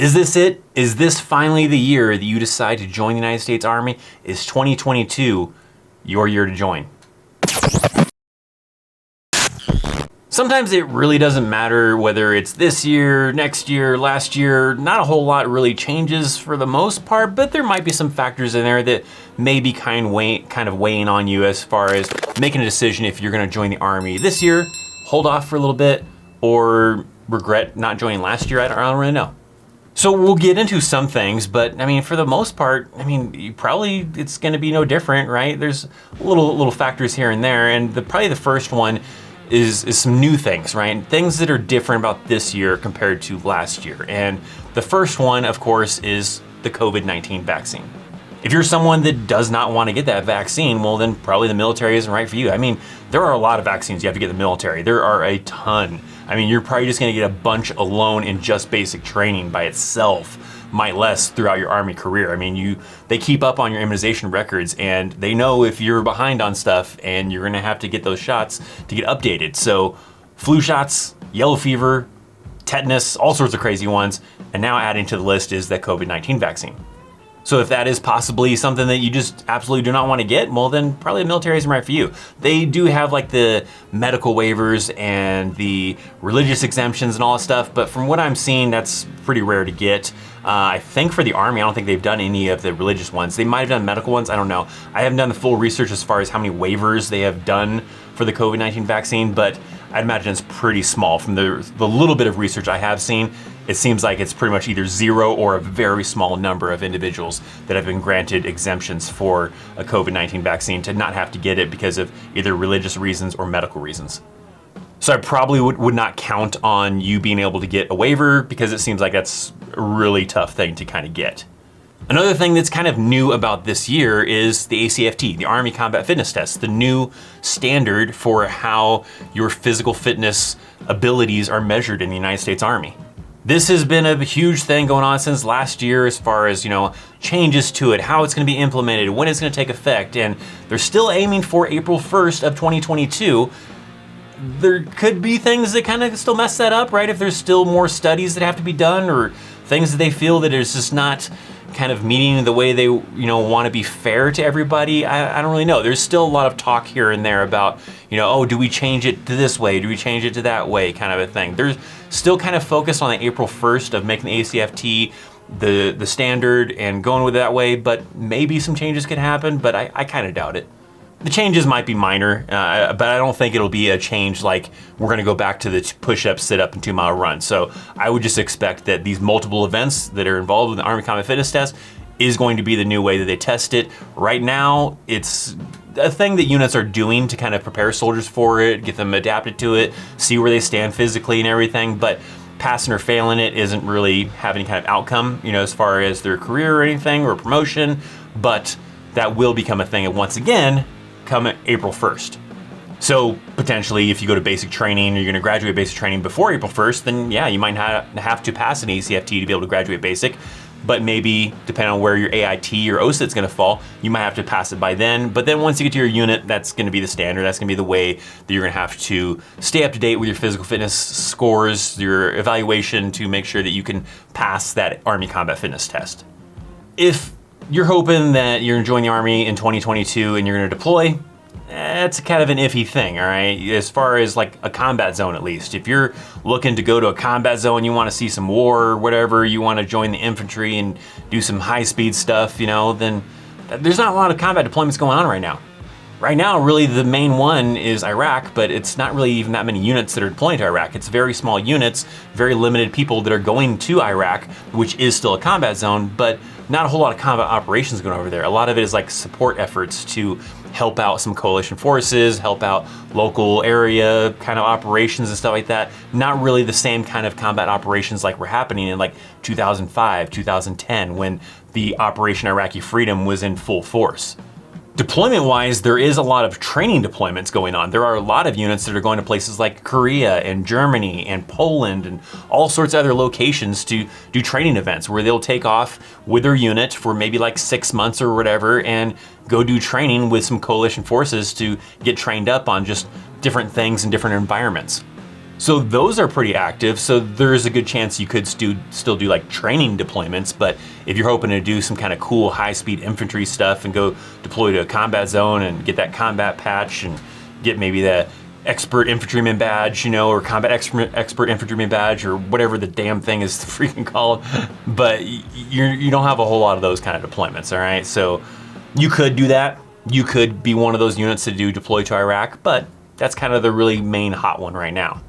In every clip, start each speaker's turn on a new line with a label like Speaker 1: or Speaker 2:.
Speaker 1: Is this it? Is this finally the year that you decide to join the United States Army? Is 2022 your year to join? Sometimes it really doesn't matter whether it's this year, next year, last year. Not a whole lot really changes for the most part, but there might be some factors in there that may be kind of weighing on you as far as making a decision if you're gonna join the Army this year, hold off for a little bit, or regret not joining last year. I don't really know. So we'll get into some things, but I mean, for the most part, I mean, it's gonna be no different, right? There's little factors here and there, and probably the first one is some new things, right? Things that are different about this year compared to last year. And the first one, of course, is the COVID-19 vaccine. If you're someone that does not want to get that vaccine, well, then probably the military isn't right for you. I mean, there are a lot of vaccines you have to get in the military. There are a ton. I mean, you're probably just gonna get a bunch alone in just basic training by itself, might less throughout your Army career. I mean, they keep up on your immunization records, and they know if you're behind on stuff, and you're gonna have to get those shots to get updated. So flu shots, yellow fever, tetanus, all sorts of crazy ones. And now adding to the list is that COVID-19 vaccine. So if that is possibly something that you just absolutely do not want to get, well, then probably the military isn't right for you. They do have like the medical waivers and the religious exemptions and all that stuff, but from what I'm seeing, that's pretty rare to get. I think for the Army, I don't think they've done any of the religious ones. They might have done medical ones, I don't know. I haven't done the full research as far as how many waivers they have done for the COVID-19 vaccine, but I'd imagine it's pretty small. From the little bit of research I have seen, it seems like it's pretty much either zero or a very small number of individuals that have been granted exemptions for a COVID-19 vaccine to not have to get it because of either religious reasons or medical reasons. So I probably would not count on you being able to get a waiver because it seems like that's a really tough thing to kind of get. Another thing that's kind of new about this year is the ACFT, the Army Combat Fitness Test, the new standard for how your physical fitness abilities are measured in the United States Army. This has been a huge thing going on since last year as far as, changes to it, how it's gonna be implemented, when it's gonna take effect, and they're still aiming for April 1st of 2022. There could be things that kind of still mess that up, right? If there's still more studies that have to be done or things that they feel that is just not kind of meeting the way they want to be fair to everybody. I don't really know. There's still a lot of talk here and there about, oh, do we change it to this way? Do we change it to that way? Kind of a thing. There's still kind of focused on the April 1st of making the ACFT the standard and going with it that way, but maybe some changes could happen, but I kind of doubt it. The changes might be minor, but I don't think it'll be a change like we're gonna go back to the push-up, sit-up, and 2-mile run. So I would just expect that these multiple events that are involved in the Army Combat Fitness Test is going to be the new way that they test it. Right now, it's a thing that units are doing to kind of prepare soldiers for it, get them adapted to it, see where they stand physically and everything, but passing or failing it isn't really having any kind of outcome, as far as their career or anything, or promotion, but that will become a thing, and once again, come April 1st. So potentially if you go to basic training, or you're gonna graduate basic training before April 1st, then yeah, you might have to pass an ACFT to be able to graduate basic, but maybe depending on where your AIT or OSIT's gonna fall, you might have to pass it by then. But then once you get to your unit, that's gonna be the standard. That's gonna be the way that you're gonna have to stay up to date with your physical fitness scores, your evaluation to make sure that you can pass that Army Combat Fitness Test. If you're hoping that you're enjoying the Army in 2022 and you're gonna deploy, it's kind of an iffy thing, all right? As far as like a combat zone, at least. If you're looking to go to a combat zone, you wanna see some war or whatever, you wanna join the infantry and do some high-speed stuff, then there's not a lot of combat deployments going on right now. Right now, really the main one is Iraq, but it's not really even that many units that are deploying to Iraq. It's very small units, very limited people that are going to Iraq, which is still a combat zone, but not a whole lot of combat operations going over there. A lot of it is like support efforts to help out some coalition forces, help out local area kind of operations and stuff like that. Not really the same kind of combat operations like were happening in like 2005, 2010, when the Operation Iraqi Freedom was in full force. Deployment-wise, there is a lot of training deployments going on. There are a lot of units that are going to places like Korea and Germany and Poland and all sorts of other locations to do training events where they'll take off with their unit for maybe like 6 months or whatever and go do training with some coalition forces to get trained up on just different things in different environments. So those are pretty active. So there's a good chance you could still do like training deployments, but if you're hoping to do some kind of cool high-speed infantry stuff and go deploy to a combat zone and get that combat patch and get maybe the expert infantryman badge, or combat expert infantryman badge, or whatever the damn thing is freaking called, but you don't have a whole lot of those kind of deployments, all right? So you could do that. You could be one of those units to deploy to Iraq, but that's kind of the really main hot one right now.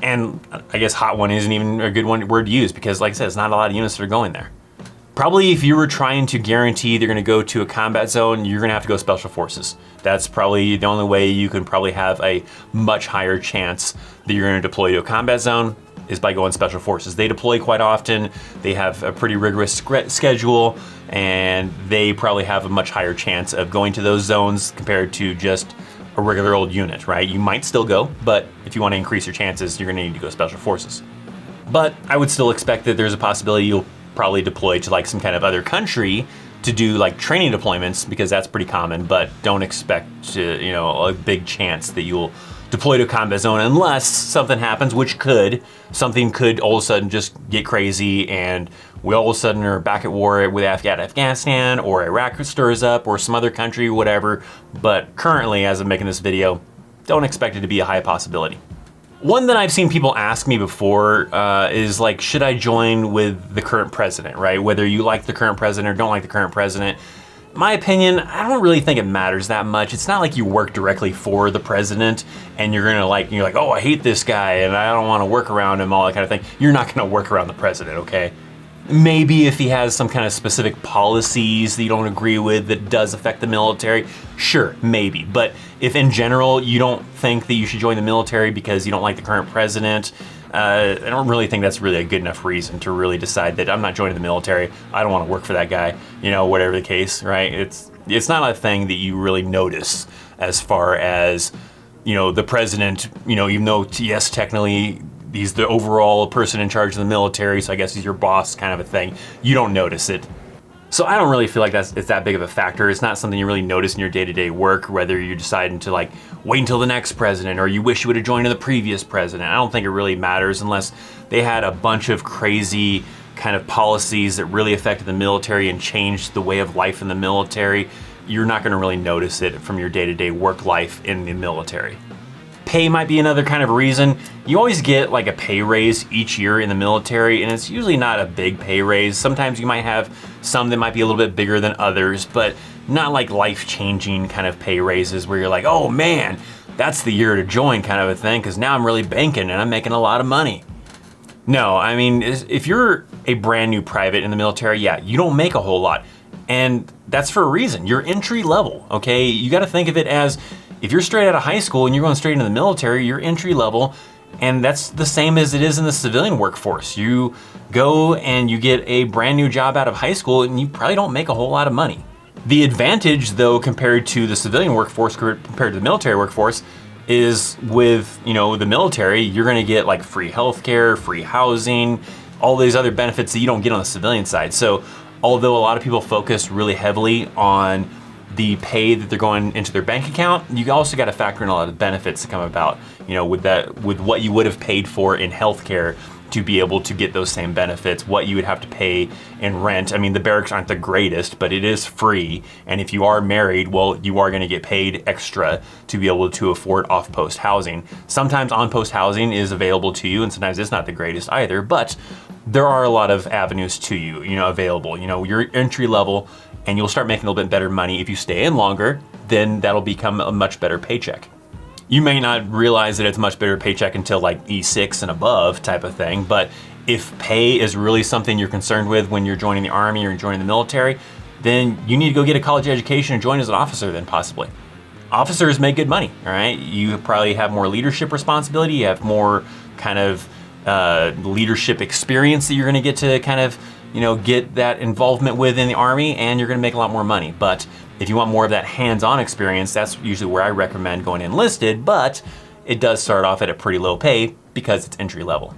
Speaker 1: And I guess hot one isn't even a good word to use because, like I said, it's not a lot of units that are going there. Probably if you were trying to guarantee they're gonna go to a combat zone, you're gonna have to go Special Forces. That's probably the only way you can probably have a much higher chance that you're gonna deploy to a combat zone is by going Special Forces. They deploy quite often, they have a pretty rigorous schedule, and they probably have a much higher chance of going to those zones compared to just a regular old unit, right? You might still go, but if you want to increase your chances, you're gonna need to go Special Forces. But I would still expect that there's a possibility you'll probably deploy to like some kind of other country to do like training deployments because that's pretty common, but don't expect to, a big chance that you'll deploy to a combat zone unless something happens, something could all of a sudden just get crazy and we all of a sudden are back at war with Afghanistan or Iraq stirs up or some other country, whatever. But currently, as I'm making this video, don't expect it to be a high possibility. One that I've seen people ask me before is like, should I join with the current president, right? Whether you like the current president or don't like the current president. My opinion, I don't really think it matters that much. It's not like you work directly for the president and you're like, oh, I hate this guy and I don't want to work around him, all that kind of thing. You're not gonna work around the president, okay? Maybe if he has some kind of specific policies that you don't agree with that does affect the military, sure, maybe. But if in general you don't think that you should join the military because you don't like the current president, I don't really think that's really a good enough reason to really decide that I'm not joining the military. I don't want to work for that guy, whatever the case, right? It's not a thing that you really notice as far as, the president, even though, yes, technically he's the overall person in charge of the military, so I guess he's your boss kind of a thing. You don't notice it. So I don't really feel like it's that big of a factor. It's not something you really notice in your day-to-day work, whether you're deciding to like wait until the next president or you wish you would have joined the previous president. I don't think it really matters unless they had a bunch of crazy kind of policies that really affected the military and changed the way of life in the military. You're not gonna really notice it from your day-to-day work life in the military. Pay might be another kind of reason. You always get like a pay raise each year in the military, and it's usually not a big pay raise. Sometimes you might have some that might be a little bit bigger than others, but not like life-changing kind of pay raises where you're like, oh man, that's the year to join kind of a thing, because now I'm really banking and I'm making a lot of money. No, I mean, if you're a brand new private in the military, yeah, you don't make a whole lot. And that's for a reason. You're entry level, okay? You gotta think of it as, if you're straight out of high school and you're going straight into the military, you're entry level, and that's the same as it is in the civilian workforce. You go and you get a brand new job out of high school and you probably don't make a whole lot of money. The advantage though, compared to the civilian workforce, compared to the military workforce, is with, the military, you're gonna get like free healthcare, free housing, all these other benefits that you don't get on the civilian side. So although a lot of people focus really heavily on the pay that they're going into their bank account, you also got to factor in a lot of benefits that come about, with what you would have paid for in healthcare to be able to get those same benefits, what you would have to pay in rent. I mean, the barracks aren't the greatest, but it is free. And if you are married, well, you are going to get paid extra to be able to afford off-post housing. Sometimes on-post housing is available to you, and sometimes it's not the greatest either, but there are a lot of avenues to you, available. You're entry level, and you'll start making a little bit better money. If you stay in longer, then that'll become a much better paycheck. You may not realize that it's a much better paycheck until like E6 and above type of thing, but if pay is really something you're concerned with when you're joining the Army or joining the military, then you need to go get a college education and join as an officer then possibly. Officers make good money, all right? You probably have more leadership responsibility, you have more kind of leadership experience that you're gonna get to kind of get that involvement with in the Army, and you're gonna make a lot more money. But if you want more of that hands-on experience, that's usually where I recommend going enlisted, but it does start off at a pretty low pay because it's entry level.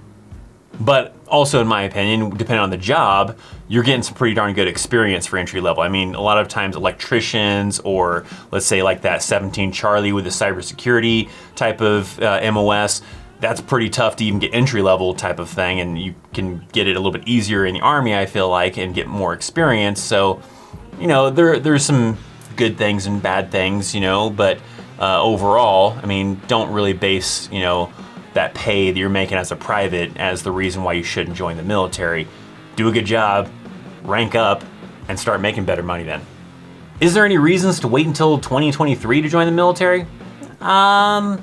Speaker 1: But also, in my opinion, depending on the job, you're getting some pretty darn good experience for entry level. I mean, a lot of times electricians, or let's say like that 17 Charlie with the cybersecurity type of MOS, that's pretty tough to even get entry level type of thing, and you can get it a little bit easier in the Army, I feel like, and get more experience. So, you know, there's some good things and bad things, you know, but overall, I mean, don't really base, you know, that pay that you're making as a private as the reason why you shouldn't join the military. Do a good job, rank up, and start making better money then. Is there any reasons to wait until 2023 to join the military? I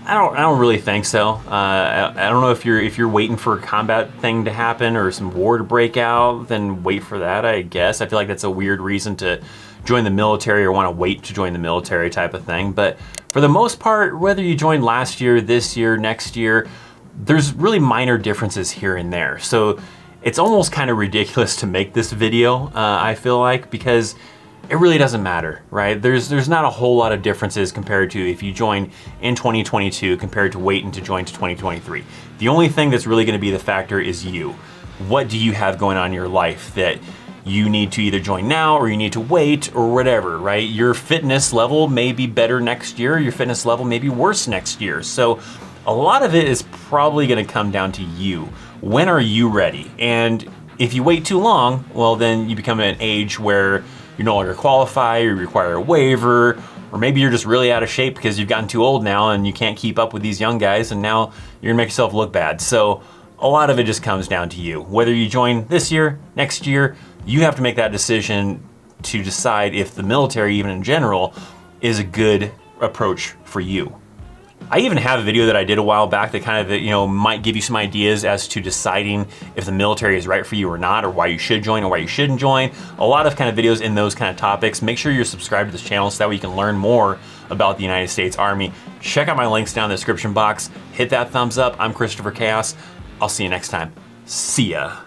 Speaker 1: don't really think so. I don't know if you're waiting for a combat thing to happen or some war to break out, then wait for that, I guess. I feel like that's a weird reason to join the military or want to wait to join the military type of thing. But for the most part, whether you joined last year, this year, next year, there's really minor differences here and there. So it's almost kind of ridiculous to make this video, I feel like, because it really doesn't matter, right? There's not a whole lot of differences compared to if you join in 2022 compared to waiting to join to 2023. The only thing that's really gonna be the factor is you. What do you have going on in your life that you need to either join now or you need to wait or whatever, right? Your fitness level may be better next year, your fitness level may be worse next year. So a lot of it is probably gonna come down to you. When are you ready? And if you wait too long, well, then you become at an age where you no longer qualify, you require a waiver, or maybe you're just really out of shape because you've gotten too old now and you can't keep up with these young guys, and now you're gonna make yourself look bad. So a lot of it just comes down to you. Whether you join this year, next year, you have to make that decision to decide if the military, even in general, is a good approach for you. I even have a video that I did a while back that kind of, you know, might give you some ideas as to deciding if the military is right for you or not, or why you should join or why you shouldn't join. A lot of kind of videos in those kind of topics. Make sure you're subscribed to this channel so that way you can learn more about the United States Army. Check out my links down in the description box. Hit that thumbs up. I'm Christopher Chaos. I'll see you next time. See ya.